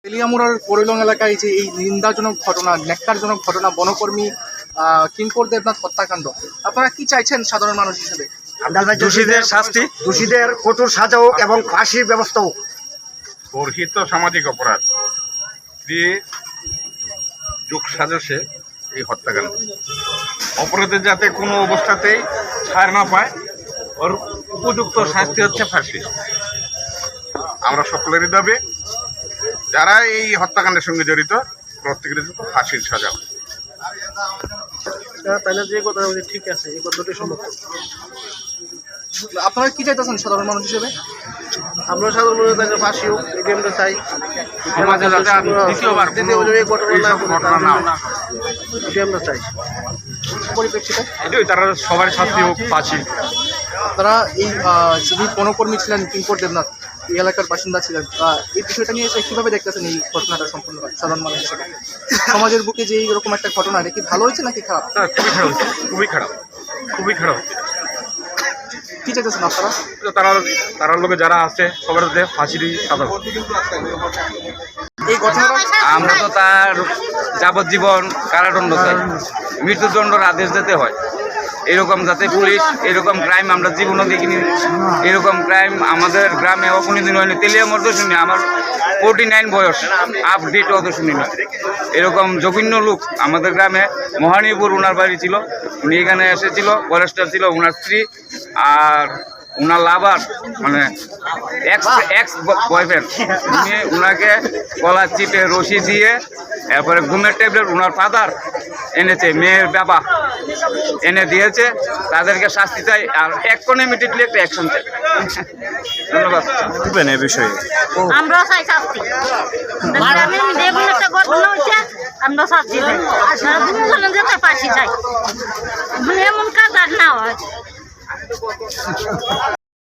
তেলিয়ামুড়ার পরিলং এলাকায় যে এই নিন্দাজনক ঘটনা, ন্যাক্কারজনক ঘটনা, বনকর্মী কিঙ্কর দেবনাথ হত্যাকাণ্ড, আপনারা কি চাইছেন সাধারণ মানুষ হিসেবে? দোষীদের শাস্তি, দোষীদের কঠোর সাজা হোক এবং ফাঁসির ব্যবস্থা হোক। গর্হিত সামাজিক অপরাধ যোগ সাজসে এই হত্যাকাণ্ড, অপরাধের যাতে কোনো অবস্থাতেই ছাড় না পায়, ওর উপযুক্ত শাস্তি হচ্ছে ফাঁসি। আমরা সকলেরই দাবি যারা এই হত্যাকাণ্ডের সঙ্গে জড়িত প্রত্যেকের ফাঁসির সাজা। তাহলে যে কথা ঠিক আছে, এই কথাটি সম্ভব। আপনারা কি চাইতেছেন সাধারণ মানুষ হিসেবে? আমরা সাধারণ মানুষ ফাঁসি হোক, এটি আমরা চাই। সমাজে যাতে দ্বিতীয়বার এই ঘটনা না হয়, এটি আমরা চাই। পরিপ্রেক্ষিতে এটাই তারা সবার শাস্তি হোক, ফাঁসি। তারা এই যিনি বনকর্মী ছিলেন কিঙ্কর দেবনাথ, এই এলাকার বাসিন্দা ছিলেন, এই বিষয়টা নিয়ে এসে কীভাবে দেখতেছেন এই ঘটনাটা সম্পূর্ণ সাধারণ মানুষ হিসেবে? সমাজের বুকে যে এইরকম একটা ঘটনা, এটা কি ভালো হয়েছে নাকি খারাপ? খুবই খারাপ, খুবই খারাপ, খুবই খারাপ। কি চাইতেছেন আপনারা? তারার লোকে যারা আছে সবার ফাঁসিরই সাজা। এই ঘটনাটা আমরা তো তার যাবজ্জীবন কারাদণ্ড চাই, মৃত্যুদণ্ডের আদেশ দিতে হয়। এরকম যাতে পুলিশ এরকম ক্রাইম আমরা জীবনও দেখিনি। এরকম ক্রাইম আমাদের গ্রামে কোনোদিন হয়নি। তেলিয়ামুড়া তো শুনি, আমার 49 বয়স, আপডেটও তো শুনি না। এরকম জঘন্য লোক আমাদের গ্রামে। মহানীপুর ওনার বাড়ি ছিল, উনি এখানে এসেছিল, ফরেস্টার ছিল, ওনার স্ত্রী আর ওনার লাভার মানে এক্স বয়ফ্রেন্ড, উনি ওনাকে গলার চিপে রশি দিয়ে এরপরে ঘুমের ট্যাবলেট ওনার ফাদার এনেছে, মেয়ের বাবা এনে দিয়েছে। তাদেরকে শাস্তি চাই আর ইমিডিয়েটলি একটা অ্যাকশন চাই। ধন্যবাদ। এ বিষয়ে আমরা চাই শাস্তি। গ্রামে এমন একটা ঘটনা হচ্ছে, আমরা শাস্তি চাই। আপনারা দুজন যেতে ফাঁসি চাই, এমন কাজ আর না হয়।